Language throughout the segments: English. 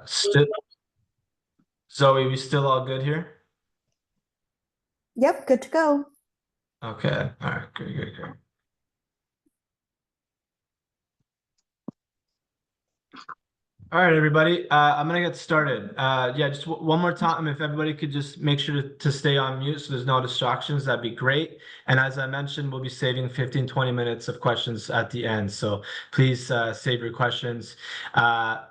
Still, Zoe, we still all good here? Yep, good to go. Okay. All right. Good, good, good. All right, everybody. I'm gonna get started. Yeah, just one more time. If everybody could just make sure to stay on mute so there's no distractions, that'd be great. And as I mentioned, we'll be saving 15, 20 minutes of questions at the end. So please save your questions. Uh,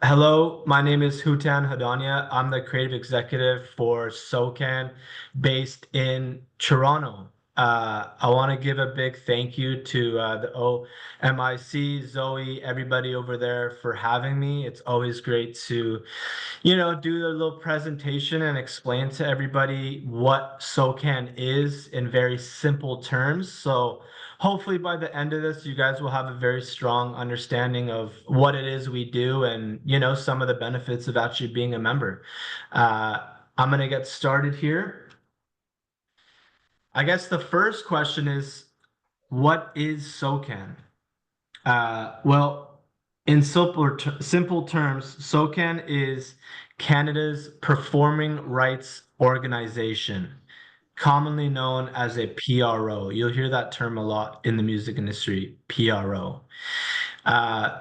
Hello, my name is Houtan Hodania. I'm the creative executive for SOCAN based in Toronto. I want to give a big thank you to the OMIC, Zoe, everybody over there for having me. It's always great to, do a little presentation and explain to everybody what SOCAN is in very simple terms. So hopefully by the end of this, you guys will have a very strong understanding of what it is we do and, some of the benefits of actually being a member. Uh, I'm going to get started here. I guess the first question is, what is SOCAN? Well, in simple terms, SOCAN is Canada's Performing Rights Organization, commonly known as a PRO. You'll hear that term a lot in the music industry, PRO. Uh,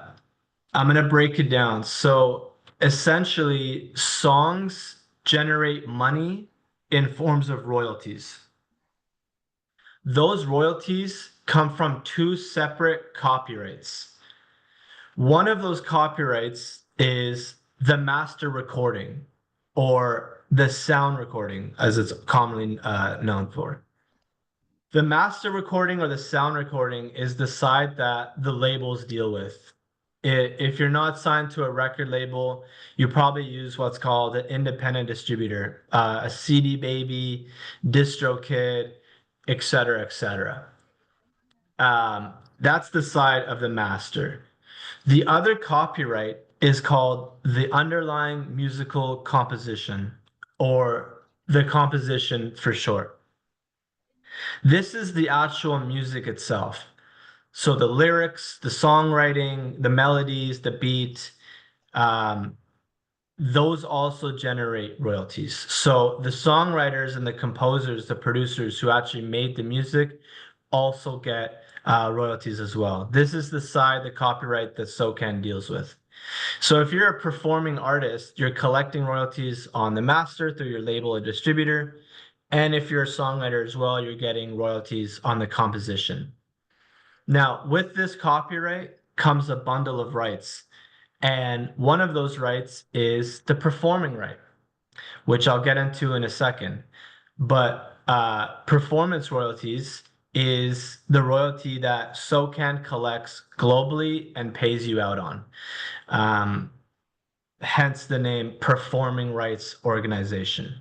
I'm going to break it down. So essentially, songs generate money in forms of royalties. Those royalties come from two separate copyrights. One of those copyrights is the master recording or the sound recording, as it's commonly known for. The master recording or the sound recording is the side that the labels deal with. If you're not signed to a record label, you probably use what's called an independent distributor, a CD Baby, DistroKid, etc., etc. That's the side of the master. The other copyright is called the underlying musical composition, or the composition for short. This is the actual music itself. So the lyrics, the songwriting, the melodies, the beat, um, those also generate royalties. So the songwriters and the composers, the producers who actually made the music also get royalties as well. This is the side, the copyright that SOCAN deals with. So if you're a performing artist, you're collecting royalties on the master through your label or distributor. And if you're a songwriter as well, you're getting royalties on the composition. Now, with this copyright comes a bundle of rights. And one of those rights is the performing right, which I'll get into in a second. But performance royalties is the royalty that SOCAN collects globally and pays you out on. Um, Hence the name Performing Rights Organization.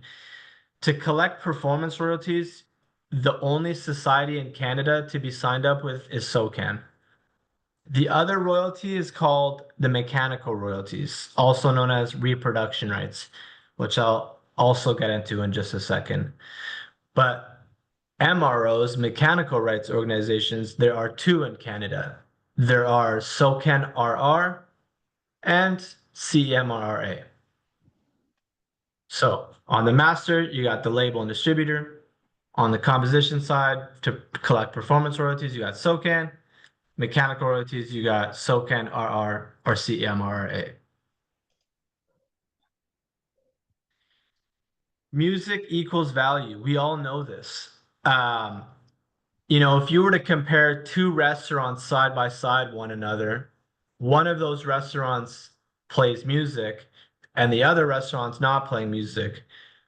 To collect performance royalties, the only society in Canada to be signed up with is SOCAN. The other royalty is called the mechanical royalties, also known as reproduction rights, which I'll also get into in just a second. But MROs, mechanical rights organizations, there are two in Canada. There are SOCAN RR and CMRRA. So on the master, you got the label and distributor. On the composition side, to collect performance royalties, you got SOCAN. Mechanical royalties, you got SOCAN RR or CMRRA. Music equals value. We all know this. Um, if you were to compare two restaurants side by side one another, one of those restaurants plays music and the other restaurant's not playing music,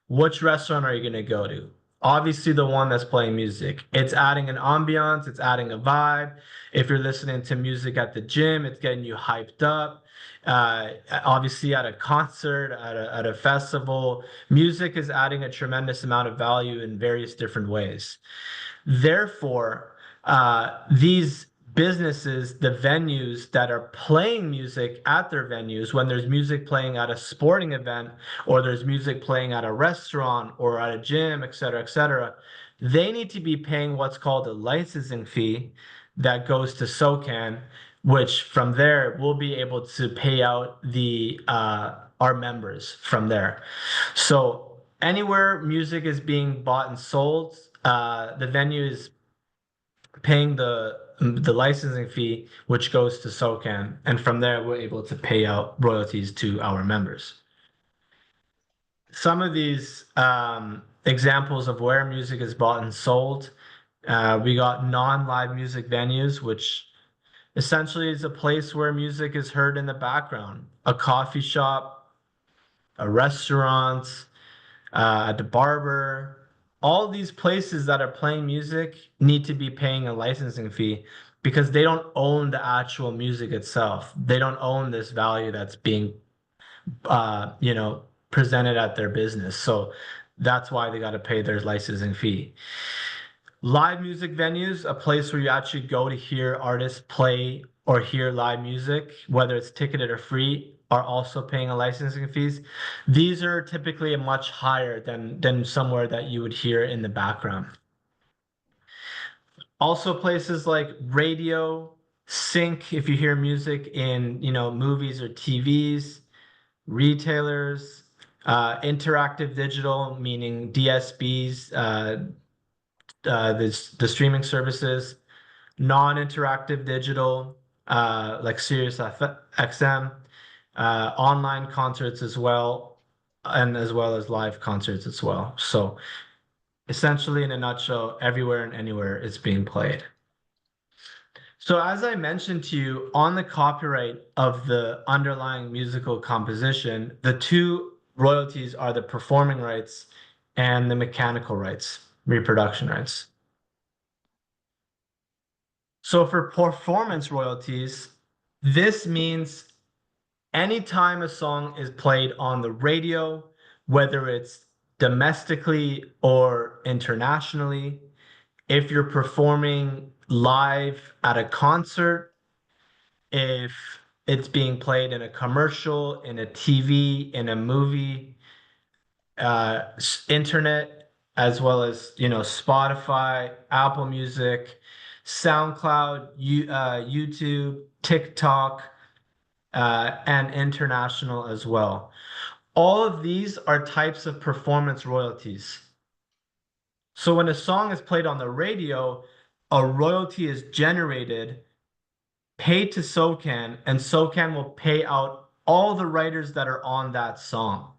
which restaurant are you going to go to? Obviously, the one that's playing music. It's adding an ambiance, it's adding a vibe. If you're listening to music at the gym, it's getting you hyped up. Obviously, at a concert, at a festival, music is adding a tremendous amount of value in various different ways. Therefore, these businesses, the venues that are playing music at their venues, when there's music playing at a sporting event or there's music playing at a restaurant or at a gym, et cetera, they need to be paying what's called a licensing fee that goes to SOCAN, which from there we'll be able to pay out the our members from there. So anywhere music is being bought and sold, the venue is paying the licensing fee, which goes to SOCAN, and from there we're able to pay out royalties to our members. Some of these examples of where music is bought and sold, we got non-live music venues, which essentially is a place where music is heard in the background, a coffee shop, a restaurant, the barber. All these places that are playing music need to be paying a licensing fee because they don't own the actual music itself. They don't own this value that's being, presented at their business. So that's why they got to pay their licensing fee. Live music venues, a place where you actually go to hear artists play or hear live music, whether it's ticketed or free, are also paying a licensing fees. These are typically much higher than somewhere that you would hear in the background. Also places like radio, sync if you hear music in, movies or TVs, retailers, interactive digital, meaning DSBs, the streaming services, non-interactive digital, like Sirius XM, online concerts as well, and as well as live concerts as well. So essentially, in a nutshell, everywhere and anywhere it's being played. So as I mentioned to you, on the copyright of the underlying musical composition, the two royalties are the performing rights and the mechanical rights, reproduction rights. So for performance royalties, this means anytime a song is played on the radio, whether it's domestically or internationally, if you're performing live at a concert, if it's being played in a commercial, in a TV, in a movie, internet, as well as, Spotify, Apple Music, SoundCloud, YouTube, TikTok, and international as well. All of these are types of performance royalties. So when a song is played on the radio, a royalty is generated, paid to SOCAN, and SOCAN will pay out all the writers that are on that song.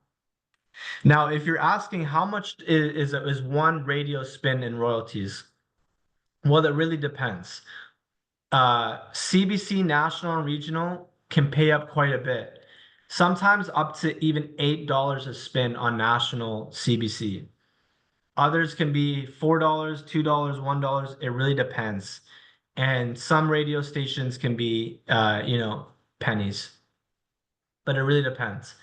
Now, if you're asking how much is one radio spin in royalties, well, it really depends. CBC national and regional can pay up quite a bit. Sometimes up to even $8 a spin on national CBC. Others can be $4, $2, $1. It really depends. And some radio stations can be, pennies. But it really depends.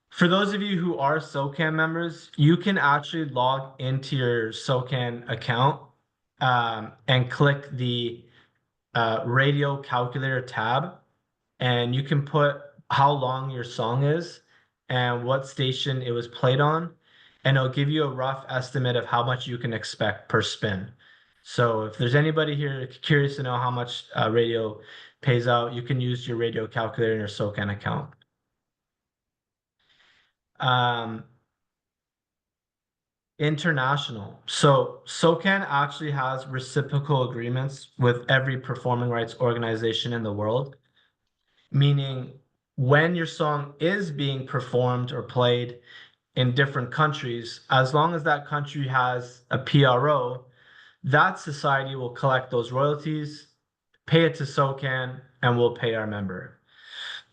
For those of you who are SOCAN members, you can actually log into your SOCAN account and click the radio calculator tab, and you can put how long your song is and what station it was played on, and it'll give you a rough estimate of how much you can expect per spin. So if there's anybody here curious to know how much radio pays out, you can use your radio calculator in your SOCAN account. International. So SOCAN actually has reciprocal agreements with every performing rights organization in the world, meaning when your song is being performed or played in different countries, as long as that country has a PRO, that society will collect those royalties, pay it to SOCAN, and we'll pay our member.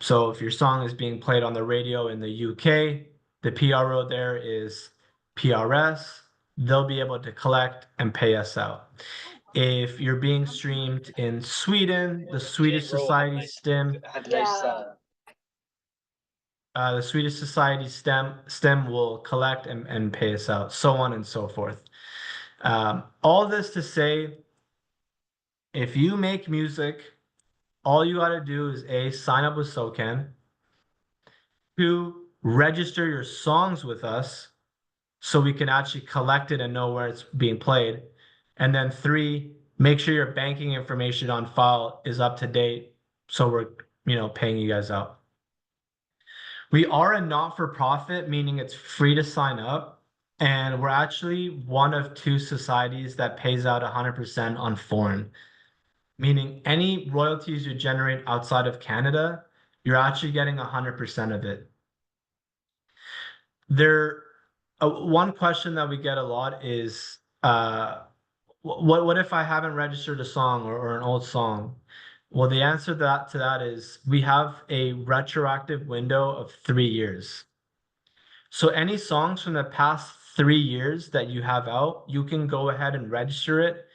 So if your song is being played on the radio in the UK, the PRO there is PRS. They'll be able to collect and pay us out. If you're being streamed in Sweden, the Swedish Society STEM, the Swedish Society STEM will collect and pay us out, so on and so forth. All this to say, if you make music, all you got to do is A, sign up with SOCAN, 2, register your songs with us so we can actually collect it and know where it's being played. And then 3, make sure your banking information on file is up to date So we're, paying you guys out. We are a not-for-profit, meaning it's free to sign up. And we're actually one of two societies that pays out 100% on foreign, meaning any royalties you generate outside of Canada, you're actually getting 100% of it. There, one question that we get a lot is, what if I haven't registered a song or an old song? Well, the answer to that is we have a retroactive window of 3 years. So any songs from the past 3 years that you have out, you can go ahead and register it,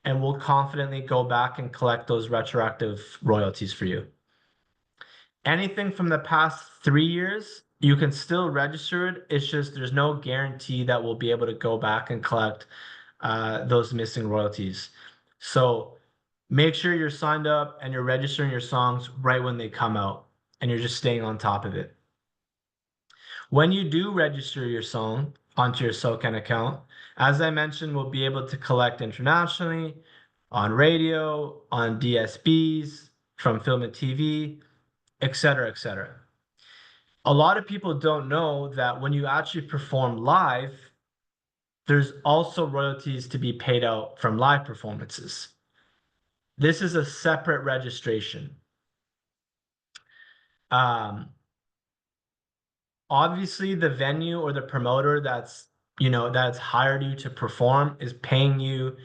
and we'll confidently go back and collect those retroactive royalties for you. Anything from the past 3 years, you can still register it. It's just there's no guarantee that we'll be able to go back and collect those missing royalties. So make sure you're signed up and you're registering your songs right when they come out, and you're just staying on top of it. When you do register your song onto your SOCAN account, as I mentioned, we'll be able to collect internationally on radio, on DSBs, from film and TV, etc., etc. A lot of people don't know that when you actually perform live, there's also royalties to be paid out from live performances. This is a separate registration. Um, Obviously, the venue or the promoter that's hired you to perform is paying you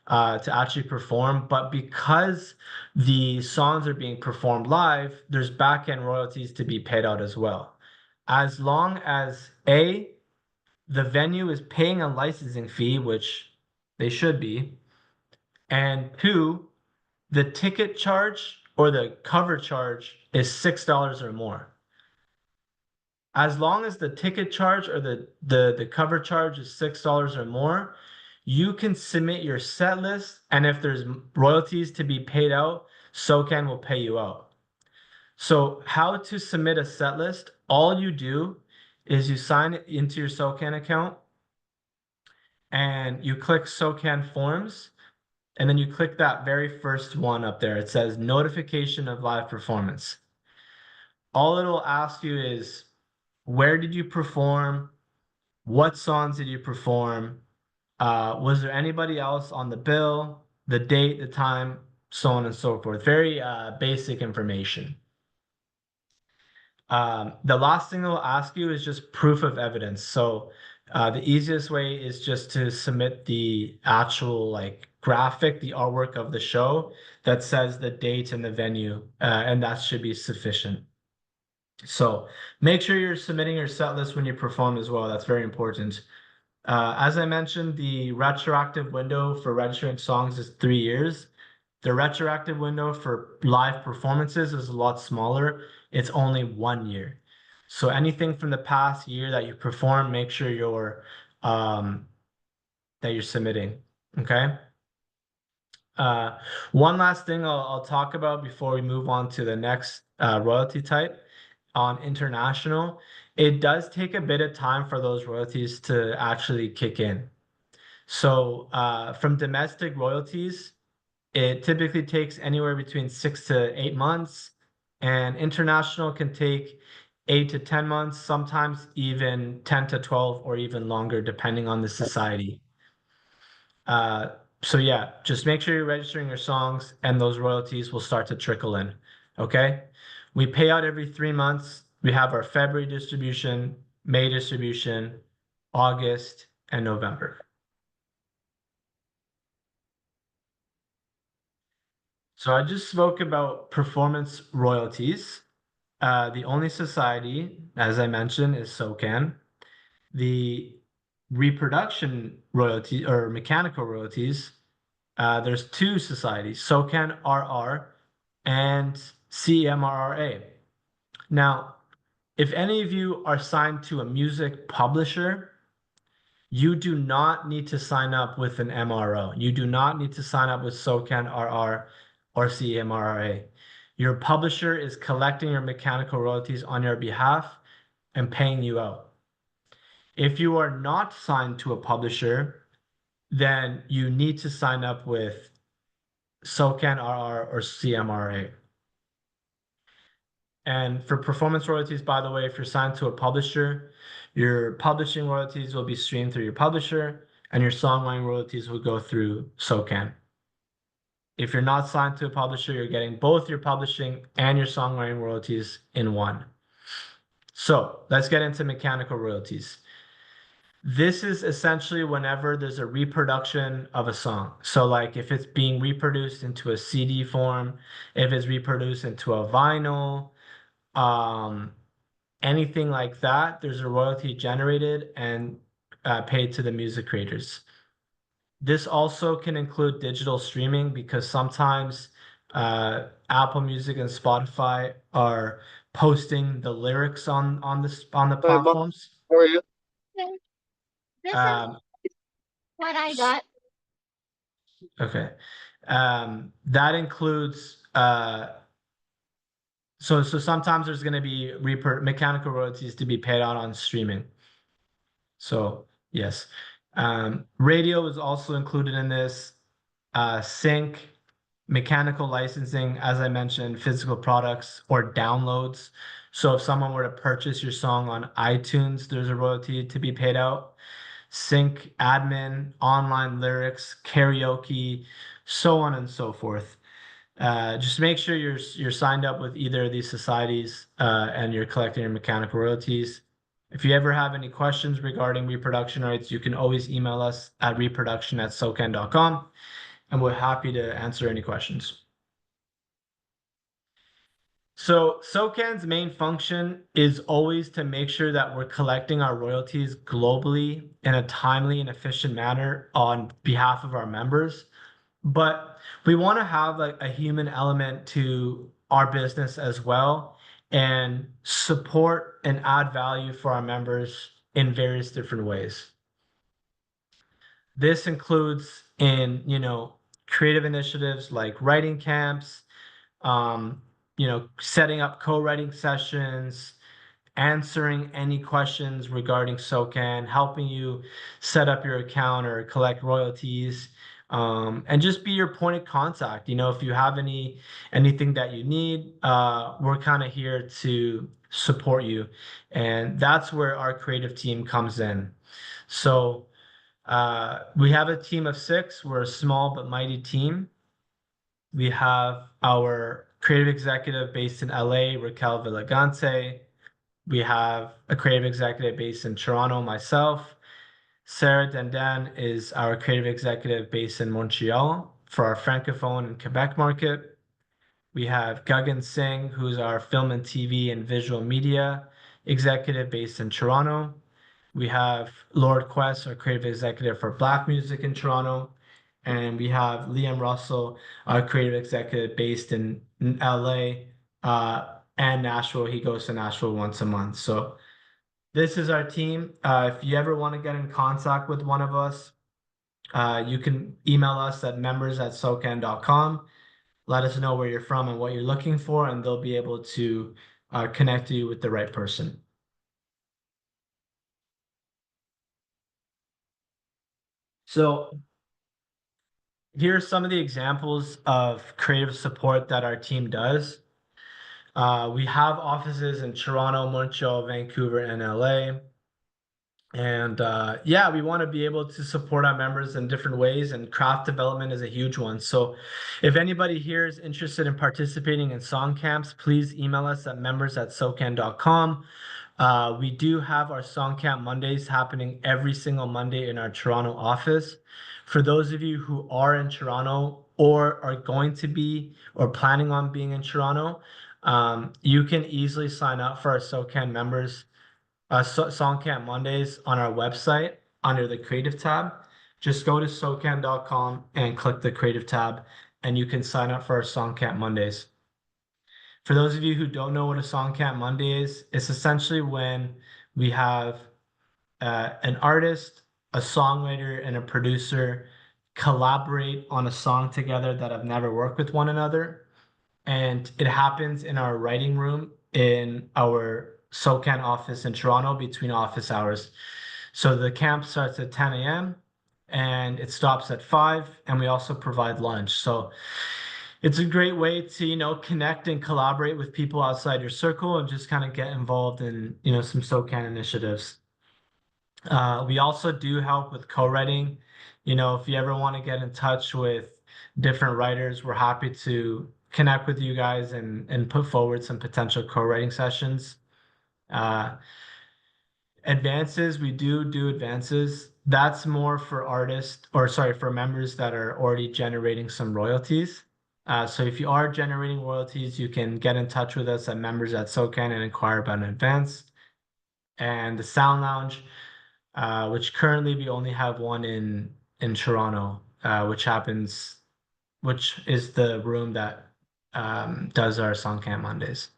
to actually perform. But because the songs are being performed live, there's back end royalties to be paid out as well. As long as the venue is paying a licensing fee, which they should be, and two, the ticket charge or the cover charge is $6 or more. As long as the ticket charge or the cover charge is $6 or more, you can submit your set list, and if there's royalties to be paid out, SOCAN will pay you out. So how to submit a set list? All you do is you sign it into your SOCAN account and you click SOCAN forms, and then you click that very first one up there. It says notification of live performance. All it'll ask you is, where did you perform? What songs did you perform? Was there anybody else on the bill? The date, the time, so on and so forth. Very basic information. The last thing they'll ask you is just proof of evidence. So the easiest way is just to submit the actual graphic, the artwork of the show that says the date and the venue, and that should be sufficient. So make sure you're submitting your set list when you perform as well. That's very important. As I mentioned, the retroactive window for registering songs is 3 years. The retroactive window for live performances is a lot smaller. It's only 1 year. So anything from the past year that you perform, make sure that you're submitting. Okay. One last thing I'll talk about before we move on to the next royalty type on international. It does take a bit of time for those royalties to actually kick in. So from domestic royalties, it typically takes anywhere between 6 to 8 months, and international can take 8 to 10 months, sometimes even 10 to 12 or even longer, depending on the society. So yeah, just make sure you're registering your songs and those royalties will start to trickle in. Okay. We pay out every 3 months. We have our February distribution, May distribution, August, and November. So I just spoke about performance royalties. The only society, as I mentioned, is SOCAN. The reproduction royalty or mechanical royalties, there's two societies, SOCAN RR and CMRRA. Now, if any of you are signed to a music publisher, you do not need to sign up with an MRO. You do not need to sign up with SOCAN RR or CMRRA. Your publisher is collecting your mechanical royalties on your behalf and paying you out. If you are not signed to a publisher, then you need to sign up with SOCAN RR or CMRA. And for performance royalties, by the way, if you're signed to a publisher, your publishing royalties will be streamed through your publisher, and your songwriting royalties will go through SOCAN. If you're not signed to a publisher, you're getting both your publishing and your songwriting royalties in one. So let's get into mechanical royalties. This is essentially whenever there's a reproduction of a song. So like if it's being reproduced into a CD form, if it's reproduced into a vinyl, um, anything like that, there's a royalty generated and paid to the music creators. This also can include digital streaming because sometimes Apple Music and Spotify are posting the lyrics on the Hi, Mom. platforms. How are you? This is Um, what I got. okay. That includes so sometimes there's going to be mechanical royalties to be paid out on streaming. So yes, radio is also included in this. Sync, mechanical licensing, as I mentioned, physical products or downloads. So if someone were to purchase your song on iTunes, there's a royalty to be paid out. Sync, admin, online lyrics, karaoke, so on and so forth. Just make sure you're signed up with either of these societies and you're collecting your mechanical royalties. If you ever have any questions regarding reproduction rights, you can always email us at reproduction@socan.com and we're happy to answer any questions. So SOCAN's main function is always to make sure that we're collecting our royalties globally in a timely and efficient manner on behalf of our members. But we want to have like a human element to our business as well and support and add value for our members in various different ways. This includes in, creative initiatives like writing camps, um, setting up co-writing sessions, answering any questions regarding SOCAN, helping you set up your account or collect royalties, and just be your point of contact. If you have anything that you need, we're kind of here to support you, and that's where our creative team comes in. So we have a team of 6. We're a small but mighty team. We have our creative executive based in LA, Raquel Villagante. We have a creative executive based in Toronto, myself. Sarah Dandan is our creative executive based in Montreal for our Francophone and Quebec market. We have Gagan Singh, who's our film and TV and visual media executive based in Toronto. We have Lord Quest, our creative executive for Black music in Toronto. And we have Liam Russell, our creative executive based in LA and Nashville. He goes to Nashville once a month. So this is our team. If you ever want to get in contact with one of us, you can email us at members@socan.com. Let us know where you're from and what you're looking for, and they'll be able to connect you with the right person. So here are some of the examples of creative support that our team does. We have offices in Toronto, Montreal, Vancouver, and LA. And yeah, we want to be able to support our members in different ways, and craft development is a huge one. So if anybody here is interested in participating in song camps, please email us at members@socan.com. We do have our Song Camp Mondays happening every single Monday in our Toronto office. For those of you who are in Toronto or are going to be or planning on being in Toronto, you can easily sign up for our SOCAN members Song Camp Mondays on our website under the creative tab. Just go to socan.com and click the creative tab, and you can sign up for our Song Camp Mondays. For those of you who don't know what a Song Camp Monday is, it's essentially when we have an artist, a songwriter, and a producer collaborate on a song together that have never worked with one another. And it happens in our writing room in our SOCAN office in Toronto between office hours. So the camp starts at 10 a.m. and it stops at 5, and we also provide lunch. So it's a great way to, connect and collaborate with people outside your circle and just kind of get involved in, some SOCAN initiatives. We also do help with co-writing. If you ever want to get in touch with different writers, we're happy to connect with you guys and put forward some potential co-writing sessions. Uh, Advances, we do advances. That's more for artists, or sorry, for members that are already generating some royalties. So if you are generating royalties, you can get in touch with us at members at SOCAN and inquire about an advance. And the Sound Lounge, which currently we only have one in Toronto, which is the room that does our song camp Mondays.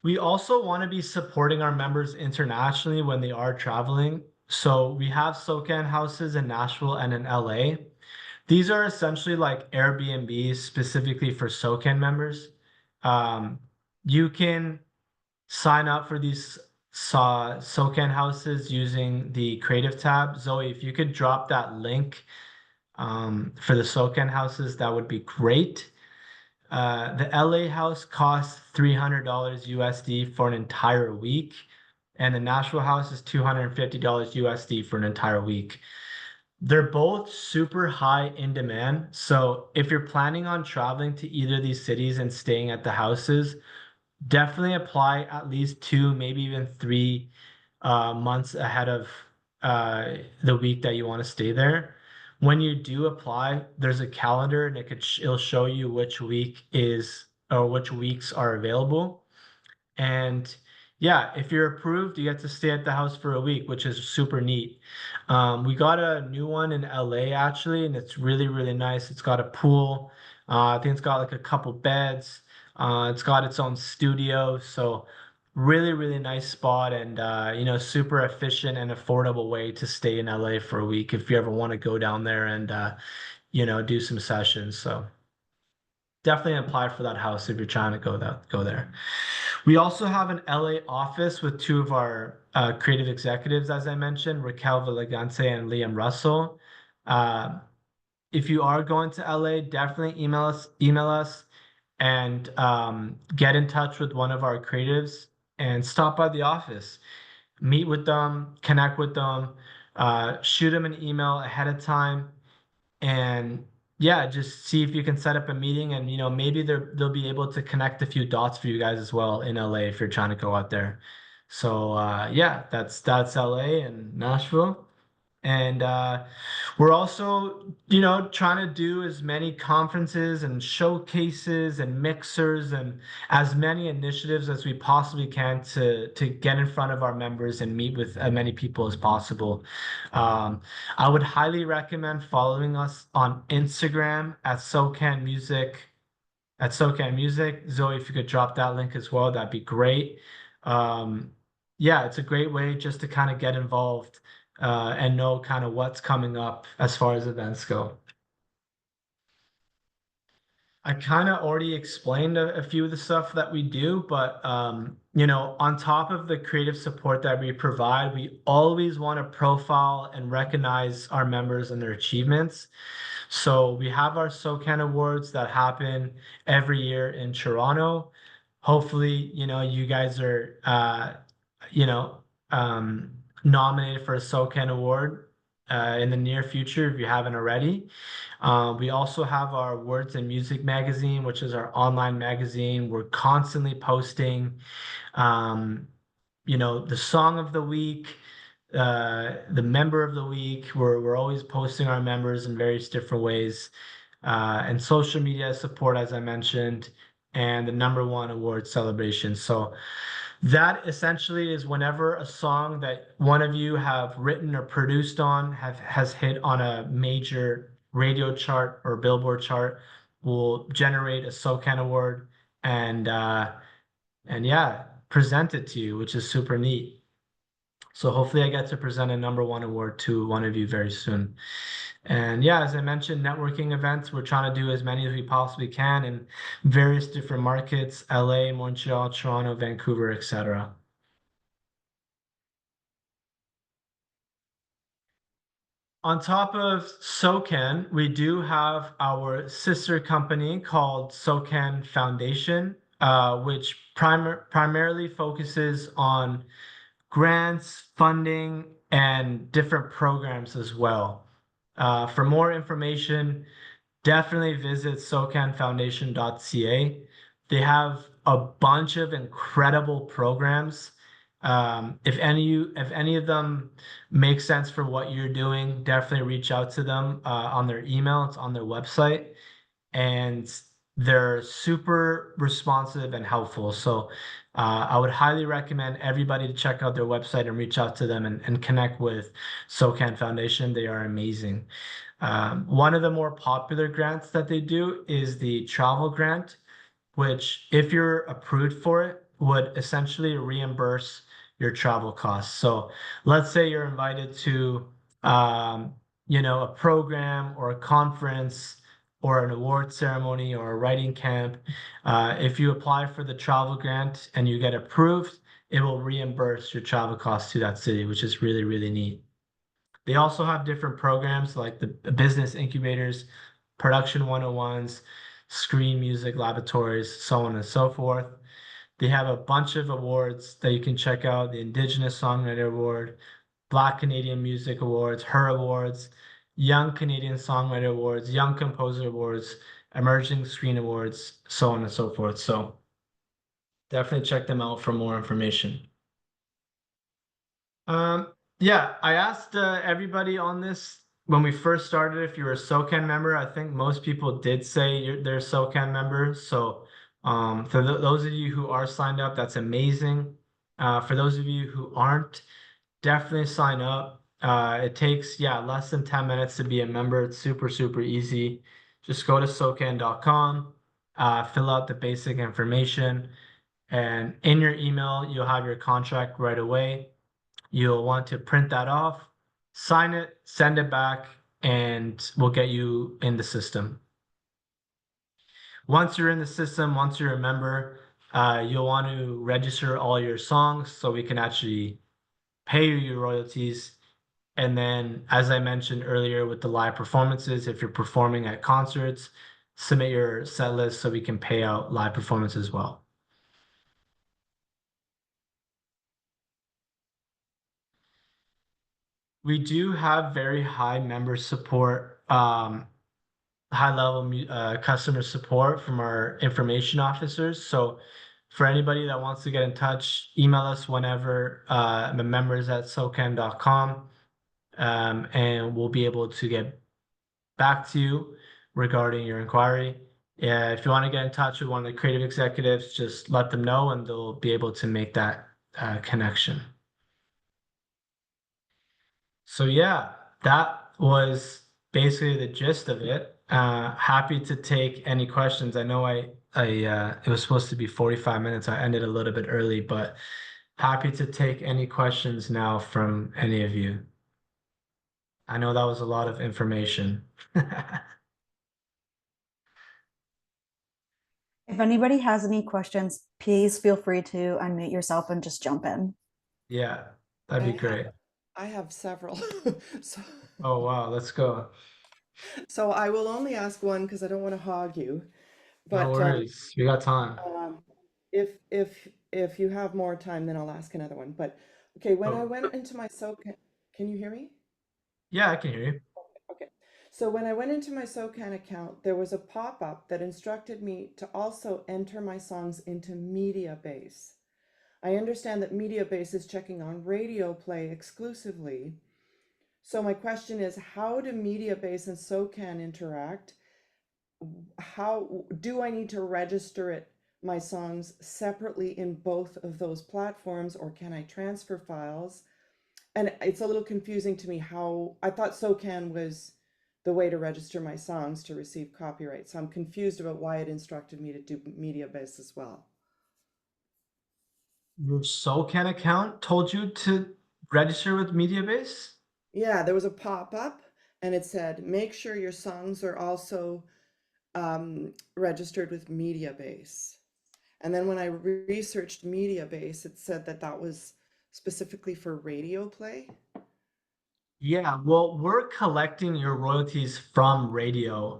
We also want to be supporting our members internationally when they are traveling. So we have SOCAN houses in Nashville and in LA. These are essentially like Airbnbs specifically for SOCAN members. Um, you can sign up for these SOCAN houses using the creative tab. Zoe, if you could drop that link for the SOCAN houses, that would be great. The LA house costs $300 USD for an entire week, and the Nashville house is $250 USD for an entire week. They're both super high in demand. So if you're planning on traveling to either of these cities and staying at the houses, definitely apply at least 2, maybe even 3 months ahead of the week that you want to stay there. When you do apply, there's a calendar and it'll show you which week is or which weeks are available. And yeah, if you're approved, you get to stay at the house for a week, which is super neat. We got a new one in LA actually, and it's really, really nice. It's got a pool. I think it's got like a couple beds. It's got its own studio. So really, really nice spot and super efficient and affordable way to stay in LA for a week if you ever want to go down there and do some sessions. So definitely apply for that house if you're trying to go there. We also have an LA office with two of our creative executives, as I mentioned, Raquel Villegante and Liam Russell. Uh, if you are going to LA, definitely email us, and get in touch with one of our creatives and stop by the office, meet with them, connect with them, shoot them an email ahead of time, and yeah, just see if you can set up a meeting and maybe they'll be able to connect a few dots for you guys as well in LA if you're trying to go out there. So yeah, that's LA and Nashville. And we're also, trying to do as many conferences and showcases and mixers and as many initiatives as we possibly can to get in front of our members and meet with as many people as possible. I would highly recommend following us on Instagram at SOCAN Music. At SOCAN Music. Zoe, if you could drop that link as well, that'd be great. Um, yeah, it's a great way just to kind of get involved and know kind of what's coming up as far as events go. I kind of already explained a few of the stuff that we do, but on top of the creative support that we provide, we always want to profile and recognize our members and their achievements. So we have our SOCAN Awards that happen every year in Toronto. Hopefully, you guys are, you know, nominated for a SOCAN Award in the near future if you haven't already. We also have our Words and Music magazine, which is our online magazine. We're constantly posting, um, the song of the week, the member of the week. We're always posting our members in various different ways, and social media support, as I mentioned, and the number one award celebration. So that essentially is whenever a song that one of you have written or produced on has hit on a major radio chart or billboard chart, will generate a SOCAN award and yeah, present it to you, which is super neat. So hopefully I get to present a number one award to one of you very soon. And yeah, as I mentioned, networking events, we're trying to do as many as we possibly can in various different markets, LA, Montreal, Toronto, Vancouver, etc. On top of SOCAN, we do have our sister company called SOCAN Foundation, which primarily focuses on grants, funding, and different programs as well. For more information, definitely visit socanfoundation.ca. They have a bunch of incredible programs. If any of them make sense for what you're doing, definitely reach out to them on their email. It's on their website, and they're super responsive and helpful. So I would highly recommend everybody to check out their website and reach out to them and connect with SOCAN Foundation. They are amazing. One of the more popular grants that they do is the travel grant, which, if you're approved for it, would essentially reimburse your travel costs. So let's say you're invited to, a program or a conference or an award ceremony or a writing camp. If you apply for the travel grant and you get approved, it will reimburse your travel costs to that city, which is really, really neat. They also have different programs like the business incubators, production 101s, screen music laboratories, so on and so forth. They have a bunch of awards that you can check out: the Indigenous Songwriter Award, Black Canadian Music Awards, Her Awards, Young Canadian Songwriter Awards, Young Composer Awards, Emerging Screen Awards, so on and so forth. So definitely check them out for more information. Yeah, I asked everybody on this when we first started if you were a SOCAN member. I think most people did say they're SOCAN members. So for those of you who are signed up, that's amazing. For those of you who aren't, definitely sign up. It takes, yeah, less than 10 minutes to be a member. It's super, super easy. Just go to SOCAN.com, fill out the basic information, and in your email, you'll have your contract right away. You'll want to print that off, sign it, send it back, and we'll get you in the system. Once you're in the system, once you're a member, you'll want to register all your songs so we can actually pay you your royalties. And then, as I mentioned earlier with the live performances, if you're performing at concerts, submit your set list so we can pay out live performance as well. We do have very high member support, high level customer support from our information officers. So for anybody that wants to get in touch, email us whenever, members at socan.com, and we'll be able to get back to you regarding your inquiry. If you want to get in touch with one of the creative executives, just let them know and they'll be able to make that connection. So yeah, that was basically the gist of it. Happy to take any questions. I know it was supposed to be 45 minutes. I ended a little bit early, but happy to take any questions now from any of you. I know that was a lot of information. If anybody has any questions, please feel free to unmute yourself and just jump in. Yeah, that'd be great. I have several. so, Oh wow, let's go. so I will only ask one because I don't want to hog you. No But worries. We got time. if you have more time, then I'll ask another one. But okay, when I Oh, went into my SOCAN, can you hear me? yeah, I can hear you. Okay. So when I went into my SOCAN account, there was a pop-up that instructed me to also enter my songs into Mediabase. I understand that Mediabase is checking on radio play exclusively. So my question is, how do Mediabase and SOCAN interact? How do I need to register my songs separately in both of those platforms, or can I transfer files? And it's a little confusing to me how I thought SOCAN was the way to register my songs to receive copyright. So I'm confused about why it instructed me to do Mediabase as well. Your SOCAN account told you to register with Mediabase? Yeah, there was a pop-up and it said, make sure your songs are also registered with Mediabase. And then when I researched Mediabase, it said that that was specifically for radio play. Yeah, well, we're collecting your royalties from radio.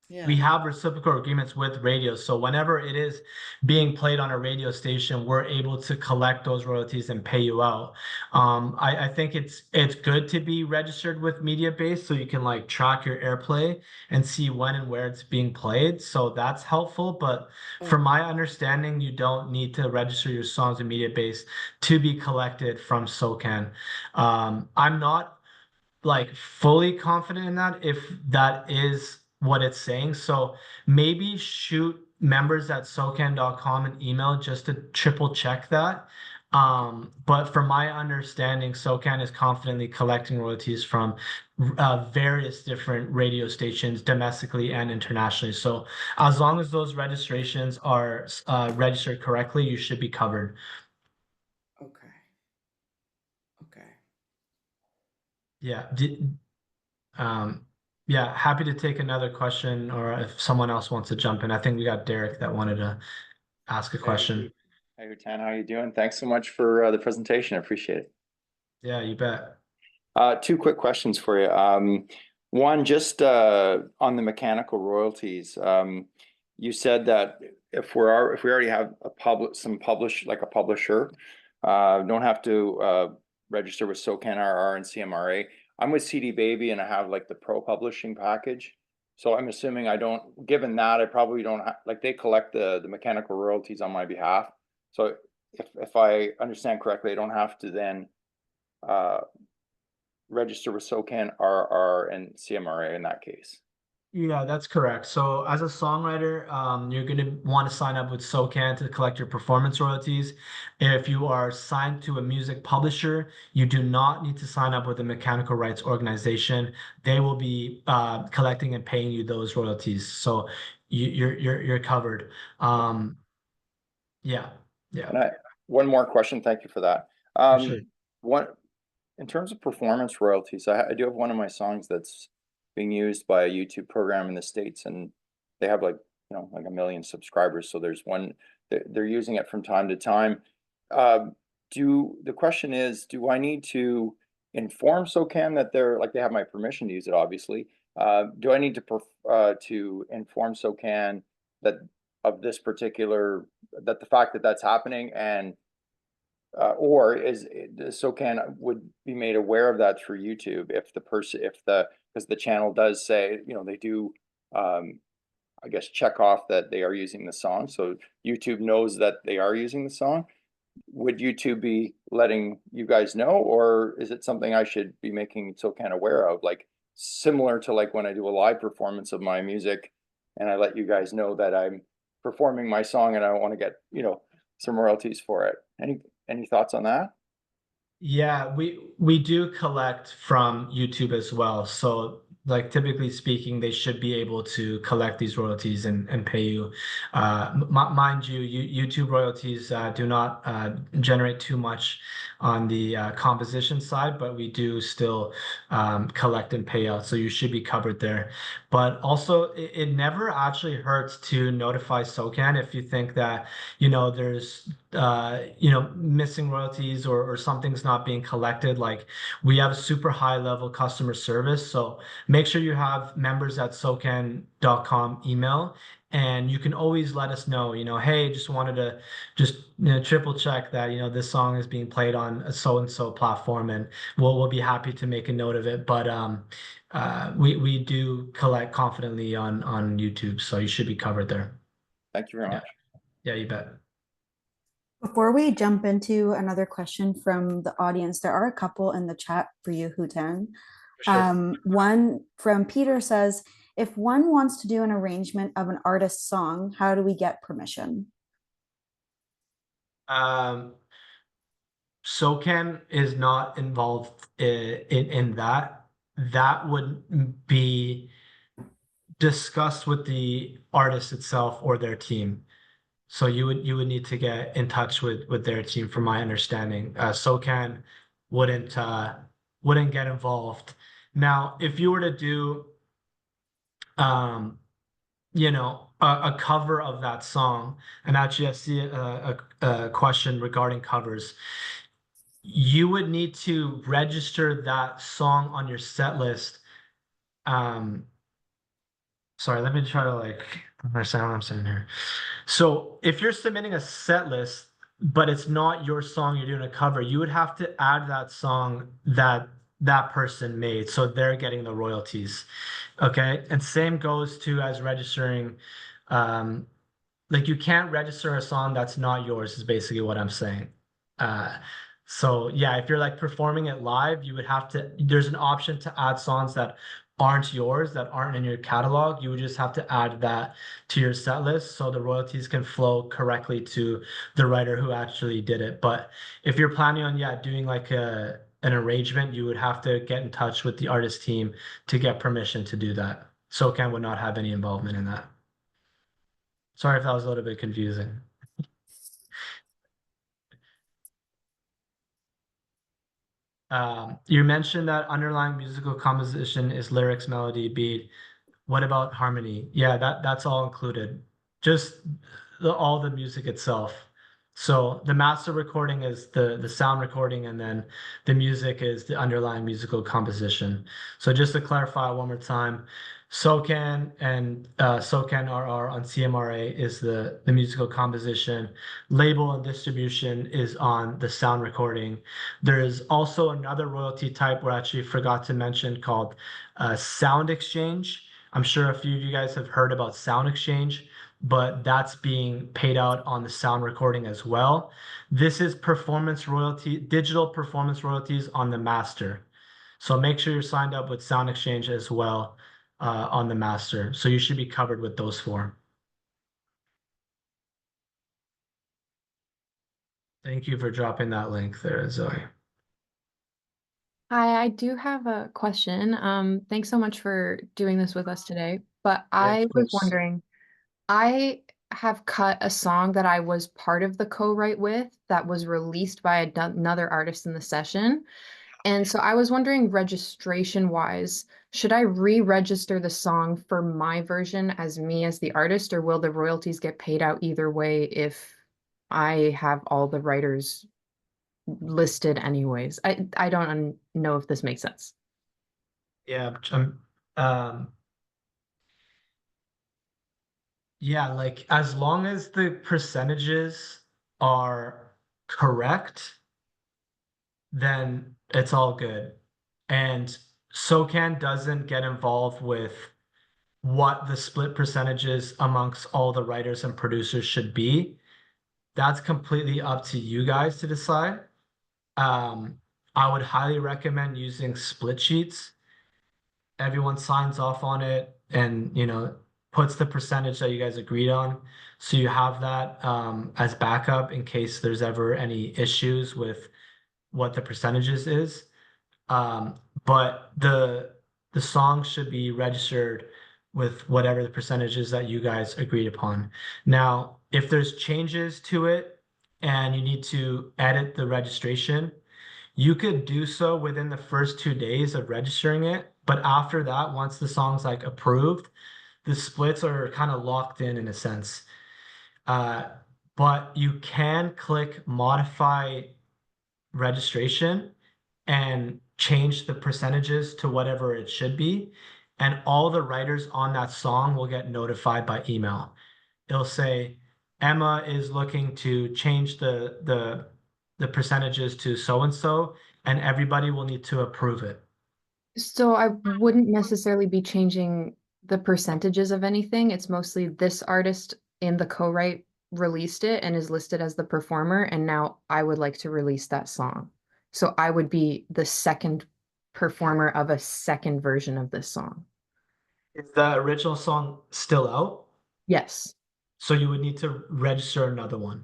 We Yeah. have reciprocal agreements with radio. So whenever it is being played on a radio station, we're able to collect those royalties and pay you out. I think it's good to be registered with MediaBase so you can like track your airplay and see when and where it's being played. So that's helpful. But from Oh, my understanding, you don't need to register your songs in MediaBase to be collected from SOCAN. I'm not like fully confident in that if that is what it's saying. So maybe shoot members at SOCAN.com an email just to triple check that. okay. But from my understanding, SOCAN is confidently collecting royalties from various different radio stations domestically and internationally. So as long as those registrations are registered correctly, you should be covered. Okay. Okay. Yeah. Um, yeah, happy to take another question or if someone else wants to jump in. I think we got Derek that wanted to ask a Hey, question. hey, Houtan, how you doing? Thanks so much for the presentation. I appreciate it. Yeah, you bet. Two quick questions for you. One, just on the mechanical royalties. You said that if we already have a like a publisher, don't have to register with SOCAN RR and CMRA. I'm with CD Baby and I have like the pro publishing package. So I'm assuming I don't, given that, I probably don't have, like they collect the mechanical royalties on my behalf. So if I understand correctly, I don't have to then uh register with SOCAN, RR, and CMRA in that case. Yeah, that's correct. So as a songwriter, you're going to want to sign up with SOCAN to collect your performance royalties. If you are signed to a music publisher, you do not need to sign up with a mechanical rights organization. They will be collecting and paying you those royalties. So you're covered. Um, yeah, yeah, And one more question. Thank you for that. for sure. One in terms of performance royalties, I do have one of my songs that's being used by a YouTube program in the States, and they have like like 1 million subscribers. So there's one they're using it from time to time. Uh, the question is, do I need to inform SOCAN that they're like they have my permission to use it? Obviously, do I need to inform SOCAN that of this particular that the fact that that's happening and or is SOCAN would be made aware of that through YouTube if the person if the because the channel does say they do I guess check off that they are using the song, so YouTube knows that they are using the song. Would YouTube be letting you guys know, or is it something I should be making SOCAN aware of, like similar to like when I do a live performance of my music and I let you guys know that I'm performing my song and I want to get some royalties for it? Any thoughts on that? Yeah, we do collect from YouTube as well. So like typically speaking, they should be able to collect these royalties and pay you. Mind you, YouTube royalties do not generate too much on the composition side, but we do still collect and pay out. So you should be covered there. But also, it never actually hurts to notify SOCAN if you think that, there's missing royalties or something's not being collected. Like we have a super high level customer service. So make sure you have members at SOCAN.com email and you can always let us know, hey, just wanted to just triple check that, this song is being played on a so and so platform and we'll be happy to make a note of it. But we do collect confidently on YouTube, so you should be covered there. Thank you very Yeah. much. Yeah, you bet. Before we jump into another question from the audience, there are a couple in the chat for you, Houtan. For sure. One from Peter says, if one wants to do an arrangement of an artist's song, how do we get permission? SOCAN is not involved in that. That would be discussed with the artist itself or their team. So you would need to get in touch with their team, from my understanding. SOCAN wouldn't wouldn't get involved. Now, if you were to do a cover of that song, and actually I see a question regarding covers. you would need to register that song on your set list. Sorry, let me try to like understand what I'm saying here. So if you're submitting a set list, but it's not your song you're doing a cover, you would have to add that song that that person made, so they're getting the royalties. Okay, and same goes to as registering. Um, like you can't register a song that's not yours is basically what I'm saying. Uh, so yeah, if you're like performing it live, you would have to, there's an option to add songs that aren't yours, that aren't in your catalog. You would just have to add that to your set list so the royalties can flow correctly to the writer who actually did it. But if you're planning on, yeah, doing like an arrangement, you would have to get in touch with the artist team to get permission to do that. SOCAN would not have any involvement in that. Sorry if that was a little bit confusing. You mentioned that underlying musical composition is lyrics, melody, beat. What about harmony? Yeah, that's all included. Just all the music itself. So the master recording is the sound recording, and then the music is the underlying musical composition. So just to clarify one more time, SOCAN and SOCAN RR on CMRA is the musical composition. Label and distribution is on the sound recording. There is also another royalty type we actually forgot to mention called sound exchange. I'm sure a few of you guys have heard about sound exchange, but that's being paid out on the sound recording as well. This is performance royalty, digital performance royalties on the master. So make sure you're signed up with sound exchange as well on the master. So you should be covered with those four. Thank you for dropping that link there, Zoe. Hi, I do have a question. Thanks so much for doing this with us today. But Yeah, of I was course. wondering, I have cut a song that I was part of the co-write with that was released by another artist in the session. And so I was wondering, registration-wise, should I re-register the song for my version as me as the artist, or will the royalties get paid out either way if I have all the writers listed anyways? I don't know if this makes sense. Yeah, yeah, like as long as the percentages are correct, then it's all good. And SOCAN doesn't get involved with what the split percentages amongst all the writers and producers should be. That's completely up to you guys to decide. I would highly recommend using split sheets. Everyone signs off on it and, puts the percentage that you guys agreed on. So you have that as backup in case there's ever any issues with what the percentages is. But the song should be registered with whatever the percentages that you guys agreed upon. Now, if there's changes to it and you need to edit the registration, you could do so within the first 2 days of registering it. But after that, once the song's like approved, the splits are kind of locked in a sense. Uh, but you can click modify registration and change the percentages to whatever it should be. And all the writers on that song will get notified by email. It'll say, Emma is looking to change the percentages to so and so, and everybody will need to approve it. So I wouldn't necessarily be changing the percentages of anything. It's mostly this artist in the co-write released it and is listed as the performer, and now I would like to release that song. So I would be the second performer of a second version of this song. Is the original song still out? Yes. So you would need to register another one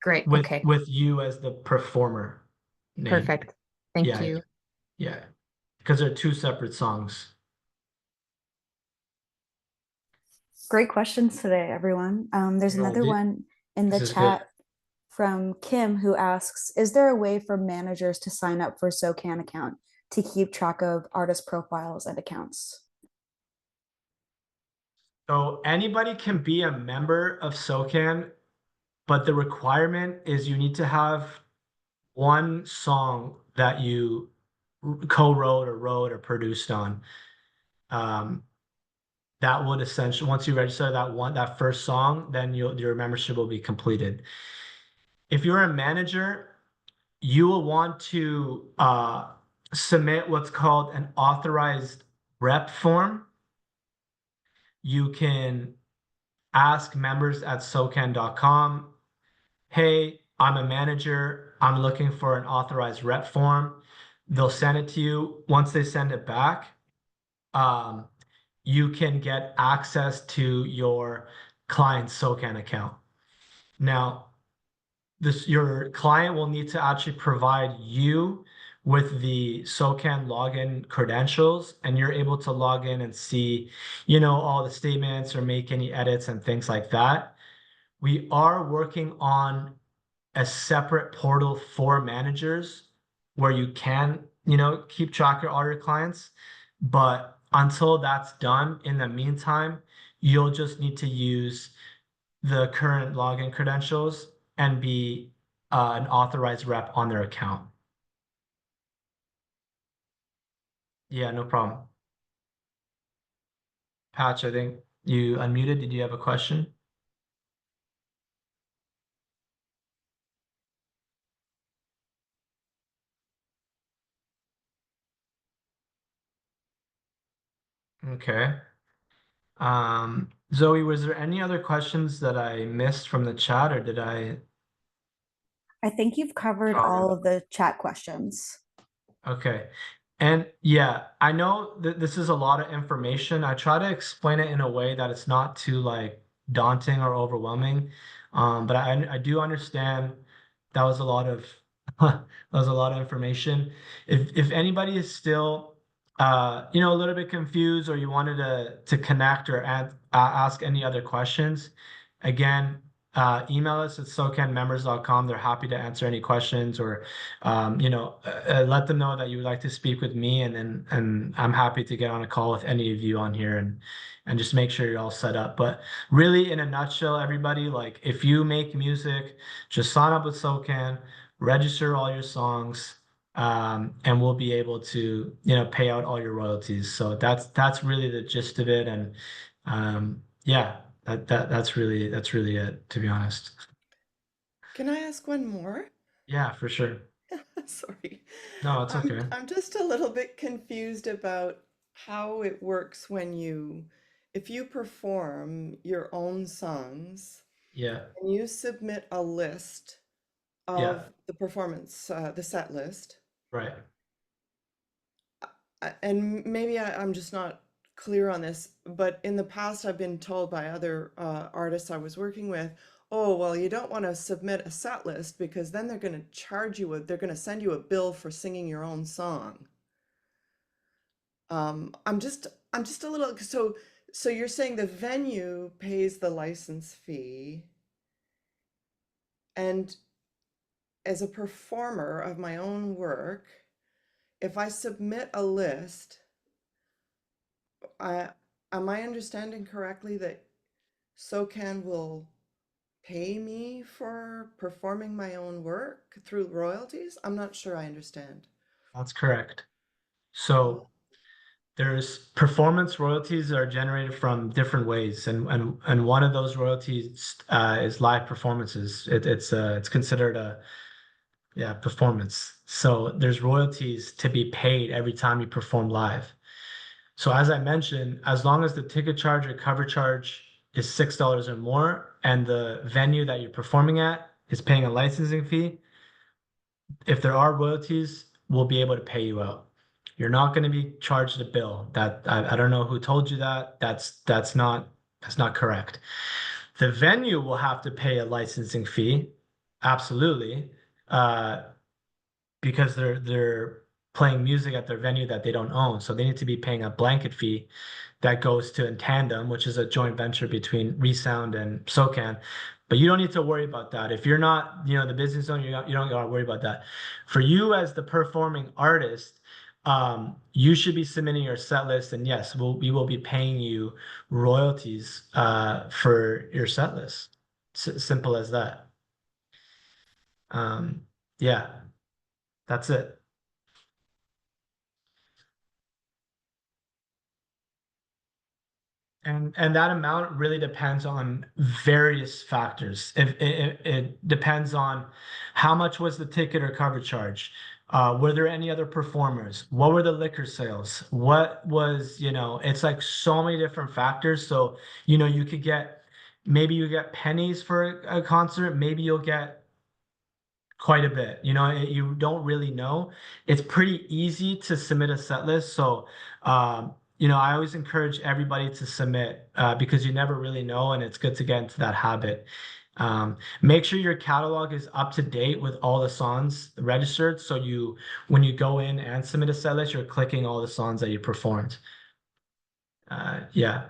Great. with Okay. with you as the performer name. Perfect. Thank Yeah, you. yeah. Because they're two separate songs. Great questions today, everyone. There's No, another one in the this is chat good. from Kim who asks, is there a way for managers to sign up for a SOCAN account to keep track of artist profiles and accounts? So anybody can be a member of SOCAN, but the requirement is you need to have one song that you co-wrote or wrote or produced on. That would essentially, once you register that first song, then your membership will be completed. If you're a manager, you will want to submit what's called an authorized rep form. You can ask members at SOCAN.com, hey, I'm a manager. I'm looking for an authorized rep form. They'll send it to you. Once they send it back, you can get access to your client's SOCAN account. Now, your client will need to actually provide you with the SOCAN login credentials, and you're able to log in and see, all the statements or make any edits and things like that. We are working on a separate portal for managers where you can, keep track of all your clients. But until that's done, in the meantime, you'll just need to use the current login credentials and be an authorized rep on their account. Yeah, no problem. Patch, I think you unmuted. Did you have a question? Okay. Zoe, was there any other questions that I missed from the chat, or did I? I think you've covered all of the chat questions. Okay. And yeah, I know that this is a lot of information. I try to explain it in a way that it's not too like daunting or overwhelming. But I do understand that was a lot of that was a lot of information. If anybody is still a little bit confused, or you wanted to connect or ask any other questions, again, email us at socanmembers.com. They're happy to answer any questions, or let them know that you would like to speak with me, and I'm happy to get on a call with any of you on here and just make sure you're all set up. But really, in a nutshell, everybody, like if you make music, just sign up with SOCAN, register all your songs, and we'll be able to pay out all your royalties. So that's really the gist of it, and yeah, that's really it, to be honest. Can I ask one more? Yeah, for sure. Sorry. No, it's okay. I'm just a little bit confused about how it works if you perform your own songs Yeah, and you submit a list yeah, of the performance, the set list, right. and maybe I'm just not clear on this, but in the past I've been told by other artists I was working with, oh, well, you don't want to submit a set list because then they're going to they're going to send you a bill for singing your own song. I'm just a little, so you're saying the venue pays the license fee, and as a performer of my own work, if I submit a list, I am I understanding correctly that SOCAN will pay me for performing my own work through royalties? I'm not sure I understand. That's correct. Oh, So there's performance royalties that are generated from different ways, and one of those royalties is live performances. It's considered a performance. So there's royalties to be paid every time you perform live. So as I mentioned, as long as the ticket charge or cover charge is $6 or more, and the venue that you're performing at is paying a licensing fee, if there are royalties, we'll be able to pay you out. You're not going to be charged a bill. That I don't know who told you that. That's not correct. The venue will have to pay a licensing fee, absolutely, uh, because they're playing music at their venue that they don't own. So they need to be paying a blanket fee that goes to Tandem, which is a joint venture between Resound and SOCAN. But you don't need to worry about that. If you're not, the business owner, you don't got to worry about that. For you as the performing artist, you should be submitting your set list, and yes, we will be paying you royalties for your set list. Simple as that. Yeah. That's it. And that amount really depends on various factors. If it depends on how much was the ticket or cover charge. Were there any other performers? What were the liquor sales? What was, it's like so many different factors. So, you could get, maybe you get pennies for a concert, maybe you'll get quite a bit. You don't really know. It's pretty easy to submit a set list. So, I always encourage everybody to submit because you never really know, and it's good to get into that habit. Make sure your catalog is up to date with all the songs registered. So when you go in and submit a set list, you're clicking all the songs that you performed. Yeah.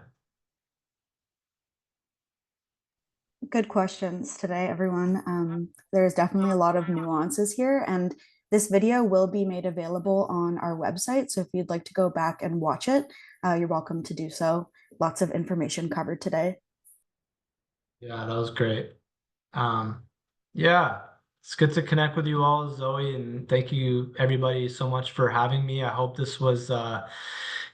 Good questions today, everyone. There's definitely a lot of nuances here, and this video will be made available on our website. So if you'd like to go back and watch it, you're welcome to do so. Lots of information covered today. Yeah, that was great. Yeah, it's good to connect with you all, Zoe, and thank you everybody so much for having me. I hope this was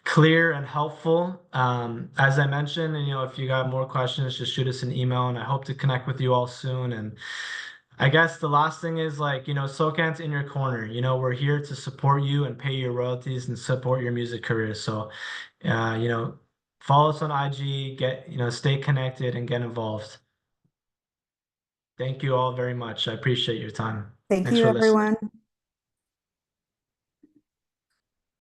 clear and helpful. As I mentioned, and if you got more questions, just shoot us an email, and I hope to connect with you all soon. And I guess the last thing is SOCAN's in your corner. We're here to support you and pay your royalties and support your music career. So, follow us on IG, stay connected and get involved. Thank you all very much. I appreciate your time. Thank Thanks you, for listening. everyone.